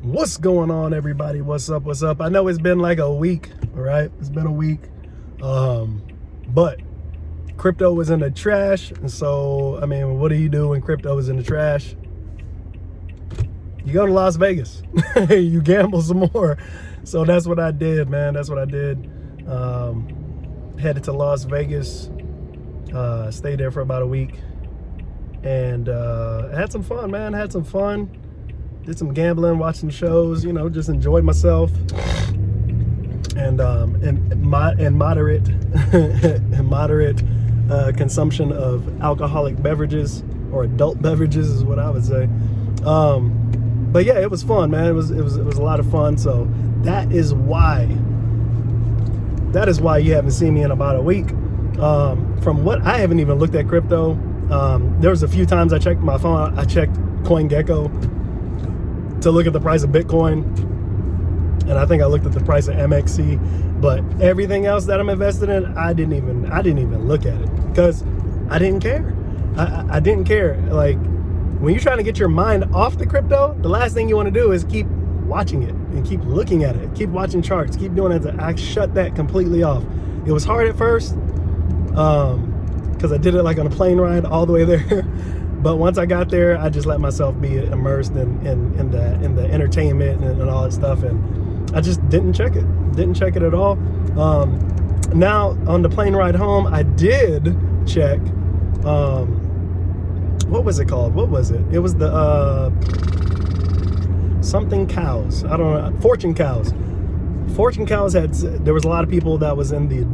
What's going on, everybody? What's up? I know it's been like a week, right? It's been a week. But crypto was in the trash. And so, I mean, what do you do when crypto is in the trash? You go to Las Vegas. You gamble some more. So that's what I did, man. That's what I did. Headed to Las Vegas. Stayed there for about a week. And had some fun, man. Had some fun. Did some gambling, watched some shows, you know, just enjoyed myself. And moderate consumption of alcoholic beverages, or adult beverages is what I would say. But yeah, it was fun, man. It was a lot of fun. So that is why you haven't seen me in about a week. From what I haven't even looked at crypto. There was a few times I checked my phone. I checked CoinGecko to look at the price of Bitcoin, and I think I looked at the price of MXC, but everything else that I'm invested in, I didn't even look at it because I didn't care. I didn't care. Like, when you're trying to get your mind off the crypto, the last thing you want to do is keep watching it and keep looking at it, keep watching charts, keep doing it. I shut that completely off. It was hard at first because I did it like on a plane ride all the way there. But once I got there, I just let myself be immersed in the entertainment and all that stuff, and I just didn't check it at all. Now on the plane ride home, I did check. What was it called? What was it? It was the something cows. I don't know. Fortune cows. Fortune cows there was a lot of people that was in the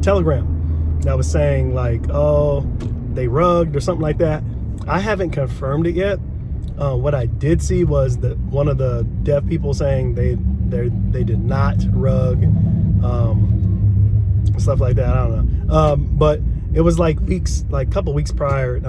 Telegram that was saying like, oh, they rugged or something like that. I haven't confirmed it yet. What I did see was that one of the dev people saying they did not rug, stuff like that. I don't know. But it was like a couple weeks prior.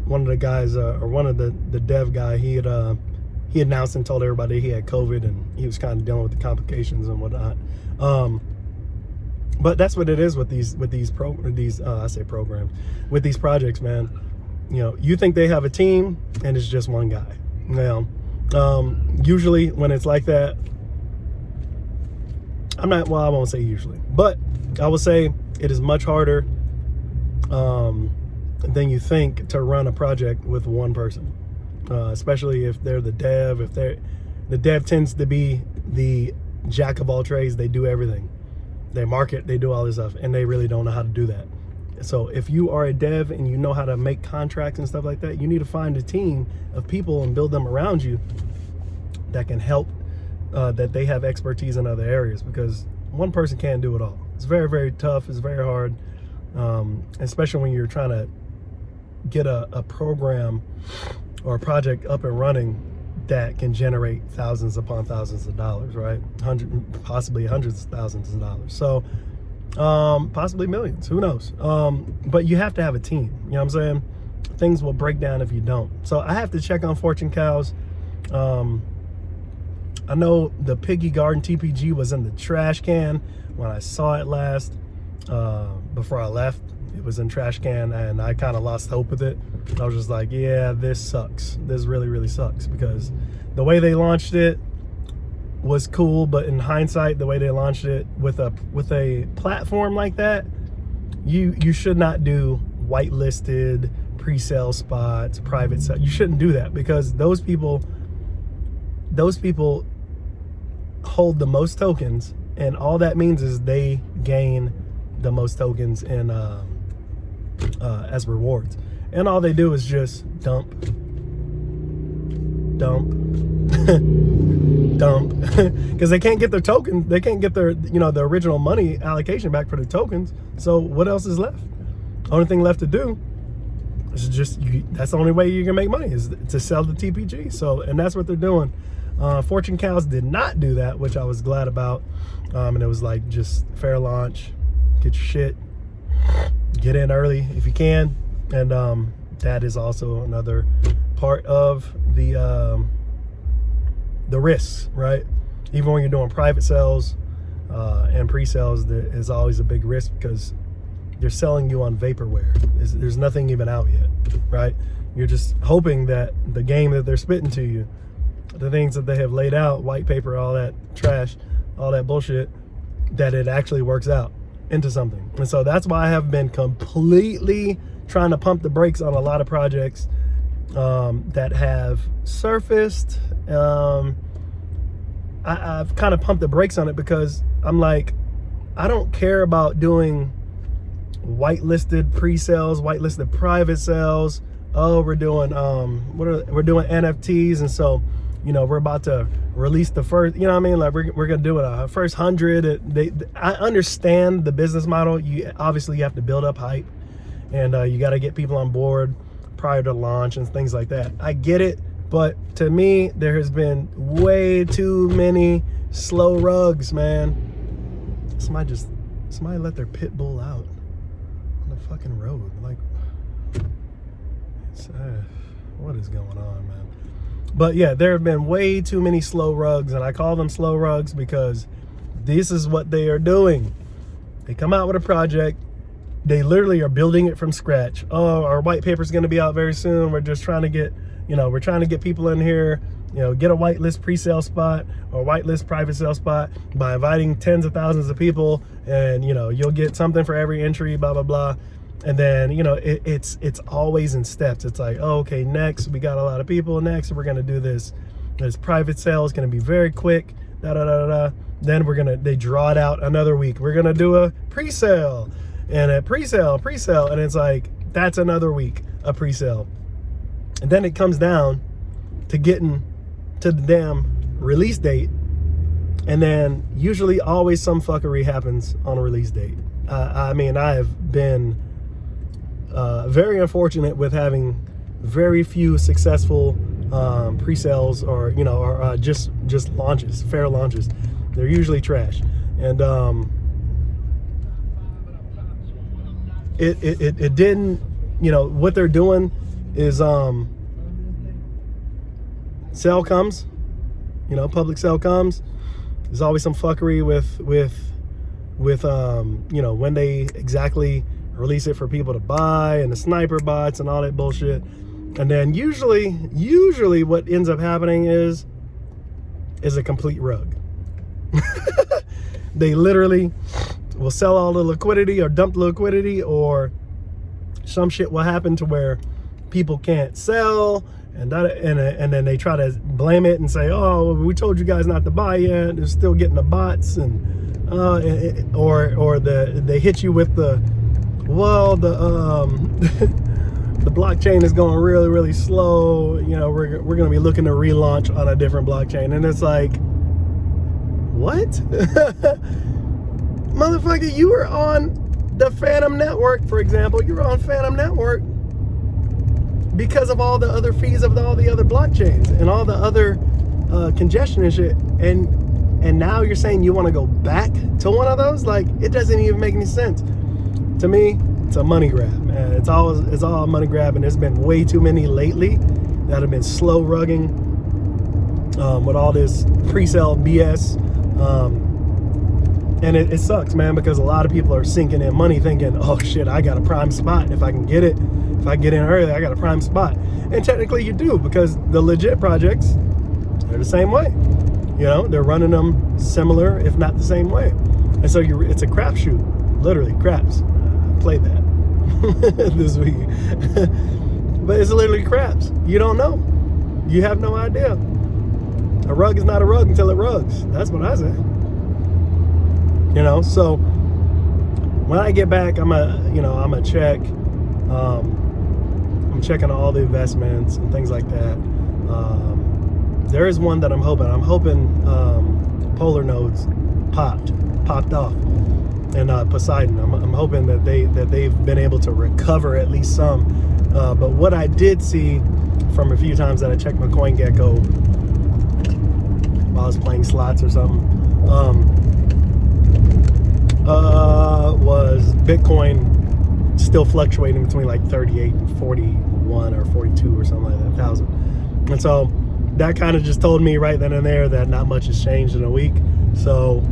One of the guys, or one of the dev guy, he announced and told everybody he had COVID and he was kind of dealing with the complications and whatnot. But that's what it is with these programs, with these projects, man. You know, you think they have a team and it's just one guy. Now, usually when it's like that, I won't say usually, but I will say it is much harder than you think to run a project with one person, especially if they're the dev. The dev tends to be the jack of all trades. They do everything. They market, they do all this stuff, and they really don't know how to do that. So if you are a dev and you know how to make contracts and stuff like that, you need to find a team of people and build them around you that can help, that they have expertise in other areas, because one person can't do it all. It's very, very tough. It's very hard, especially when you're trying to get a program or a project up and running that can generate thousands upon thousands of dollars, right? Possibly hundreds of thousands of dollars. So possibly millions, who knows? But you have to have a team, you know what I'm saying? Things will break down if you don't. So I have to check on Fortune cows. I know the Piggy Garden TPG was in the trash can when I saw it last. Before I left, it was in trash can, and I kind of lost hope with it. I was just like, yeah, this sucks. This really, really sucks, because the way they launched it was cool, but in hindsight, the way they launched it with a platform like that, you should not do whitelisted pre-sale spots, private sale. You shouldn't do that, because those people hold the most tokens, and all that means is they gain the most tokens in as rewards, and all they do is just dump because they can't get their token, they can't get their, you know, the original money allocation back for the tokens. So what else is left? Only thing left to do is just that's the only way you can make money, is to sell the TPG. So, and that's what they're doing. Fortune cows did not do that, which I was glad about. And it was like, just fair launch, get your shit, get in early if you can. And that is also another part of the risks, right? Even when you're doing private sales and pre-sales, there is always a big risk, because they're selling you on vaporware. There's nothing even out yet, right? You're just hoping that the game that they're spitting to you the things that they have laid out, white paper, all that trash, all that bullshit, that it actually works out into something. And so that's why I have been completely trying to pump the brakes on a lot of projects that have surfaced. I've kind of pumped the brakes on it because I'm like, I don't care about doing whitelisted pre-sales, whitelisted private sales. Oh, we're doing we're doing NFTs, and so, you know, we're about to release the first, you know what I mean, like we're gonna do it first 100. I understand the business model. You obviously you have to build up hype, and you got to get people on board prior to launch and things like that. I get it, but to me, there has been way too many slow rugs, man. Somebody let their pit bull out on the fucking road. Like, what is going on, man? But yeah, there have been way too many slow rugs, and I call them slow rugs because this is what they are doing. They come out with a project, they literally are building it from scratch. Oh, our white paper is going to be out very soon. We're just trying to get, you know, we're trying to get people in here, you know, get a whitelist pre-sale spot or whitelist private sale spot by inviting tens of thousands of people, and, you know, you'll get something for every entry, blah, blah, blah. And then, you know, it's always in steps. It's like, oh, okay, next we got a lot of people. Next we're gonna do this private sale. It's gonna be very quick. Da da da da. Then they draw it out another week. We're gonna do a pre-sale and a pre-sale, and it's like that's another week of pre-sale. And then it comes down to getting to the damn release date, and then usually always some fuckery happens on a release date. I mean, I have been very unfortunate with having very few successful pre-sales, or, you know, or just launches, fair launches. They're usually trash. And it didn't, you know, what they're doing is sale comes, you know, public sale comes. There's always some fuckery with you know, when they exactly release it for people to buy, and the sniper bots and all that bullshit. And then usually what ends up happening is a complete rug. They literally will sell all the liquidity or dump the liquidity, or some shit will happen to where people can't sell, and then they try to blame it and say, oh, we told you guys not to buy yet. They're still getting the bots, and they hit you with the, well, the the blockchain is going really, really slow. You know, we're going to be looking to relaunch on a different blockchain. And it's like, what? Motherfucker, you were on the Phantom Network, for example. You were on Phantom Network because of all the other fees of all the other blockchains and all the other congestion and shit. And now you're saying you want to go back to one of those? Like, it doesn't even make any sense. To me, it's a money grab, man. It's all a money grab, and there's been way too many lately that have been slow rugging with all this pre-sale BS. And it sucks, man, because a lot of people are sinking in money thinking, oh shit, I got a prime spot. If I can get it, if I get in early, I got a prime spot. And technically you do, because the legit projects, they're the same way. You know, they're running them similar, if not the same way. And so it's a crapshoot, literally craps. I played that this week. But it's literally craps. You don't know. You have no idea. A rug is not a rug until it rugs. That's what I say. You know, so when I get back, I'm gonna check. I'm checking all the investments and things like that. There is one that I'm hoping Polar Nodes popped off, and Poseidon. I'm hoping that they've been able to recover at least some. But what I did see from a few times that I checked my CoinGecko while I was playing slots or something, was Bitcoin still fluctuating between like 38 and 41 or 42 or something like that thousand. And so that kind of just told me right then and there that not much has changed in a week. So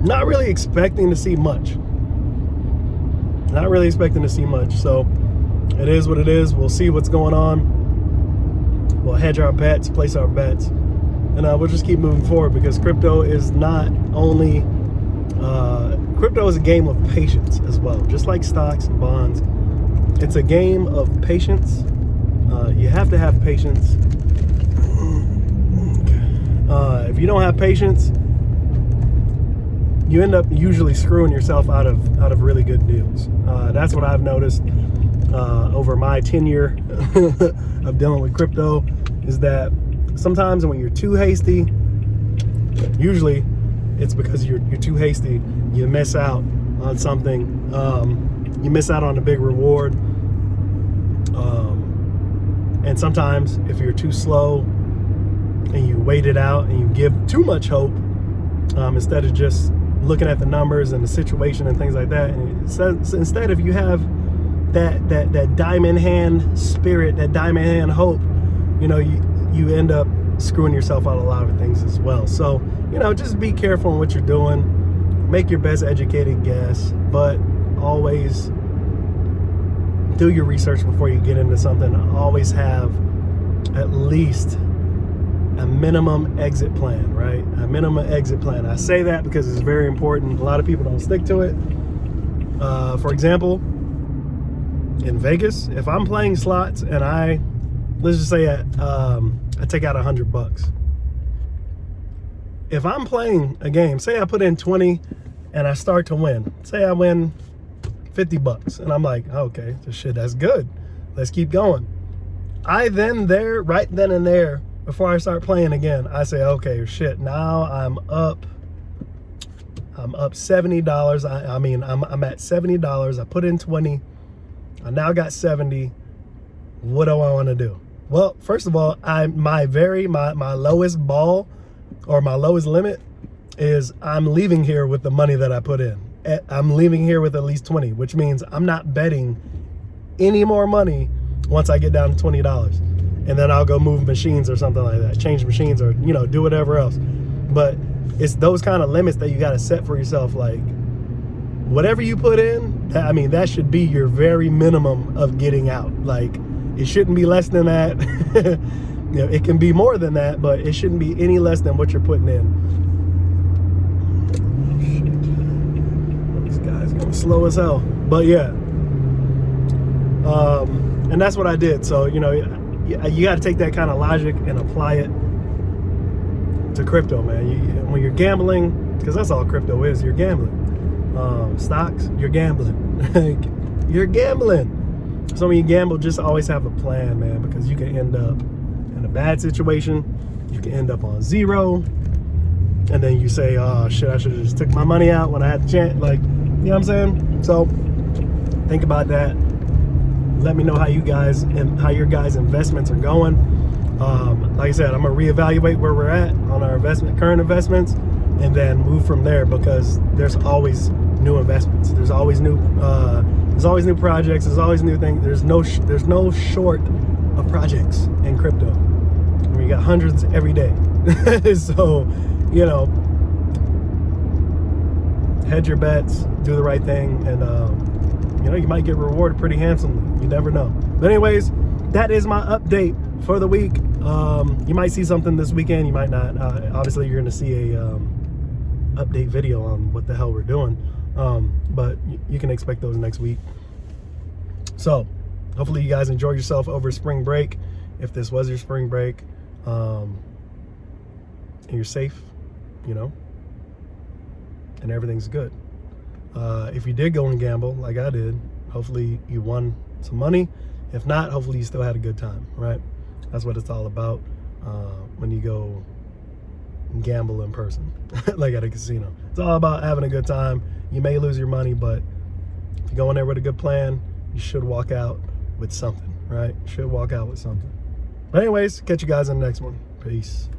not really expecting to see much. So it is what it is. We'll see what's going on. we'll hedge our bets, place our bets, and we'll just keep moving forward, because crypto is not only crypto is a game of patience as well, just like stocks and bonds. It's a game of patience. You have to have patience. If you don't have patience, you end up usually screwing yourself out of really good deals. That's what I've noticed over my tenure of dealing with crypto, is that sometimes when you're too hasty, usually it's because you're too hasty, you miss out on something. You miss out on a big reward. And sometimes if you're too slow and you wait it out and you give too much hope, instead of just looking at the numbers and the situation and things like that, and so instead, if you have that diamond hand spirit, that diamond hand hope, you end up screwing yourself out of a lot of things as well. So, just be careful in what you're doing. Make your best educated guess, but always do your research before you get into something. Always have at least a minimum exit plan, right? A minimum exit plan. I say that because it's very important. A lot of people don't stick to it. For example, in Vegas, if I'm playing slots and let's just say I take out $100. If I'm playing a game, say I put in 20 and I start to win, say I win $50, and I'm like, okay, that's good. Let's keep going. Right then and there, before I start playing again, I say, okay, now I'm up $70. I'm at $70. I put in 20. I now got 70. What do I want to do? Well, first of all, my lowest ball, or my lowest limit, is I'm leaving here with the money that I put in. I'm leaving here with at least 20, which means I'm not betting any more money once I get down to $20. And then I'll go move machines or something like that, change machines, or do whatever else. But it's those kind of limits that you got to set for yourself. Like, whatever you put in, that should be your very minimum of getting out. Like, it shouldn't be less than that. It can be more than that, but it shouldn't be any less than what you're putting in. This guy's going slow as hell. But yeah, and that's what I did. So you got to take that kind of logic and apply it to crypto, man. When you're gambling, because that's all crypto is, you're gambling. Stocks, you're gambling. You're gambling. So when you gamble, just always have a plan, man, because you can end up in a bad situation. You can end up on zero, and then you say, oh shit, I should have just took my money out when I had the chance. Like, you know what I'm saying? So think about that. Let me know how your guys' investments are going. Like I said, I'm gonna reevaluate where we're at on our current investments, and then move from there, because there's always new investments. There's always new projects. There's always new things. There's no short of projects in crypto. We got hundreds every day. So, hedge your bets, do the right thing, and you might get rewarded pretty handsomely. You never know. But anyways, that is my update for the week. You might see something this weekend. You might not. Obviously, you're going to see a update video on what the hell we're doing. But you can expect those next week. So hopefully you guys enjoy yourself over spring break, if this was your spring break, and you're safe, and everything's good. If you did go and gamble like I did, hopefully you won some money. If not, hopefully you still had a good time, right? That's what it's all about when you go gamble in person, like at a casino. It's all about having a good time. You may lose your money, but if you go in there with a good plan, you should walk out with something, right? Should walk out with something. But anyways, catch you guys in the next one. Peace.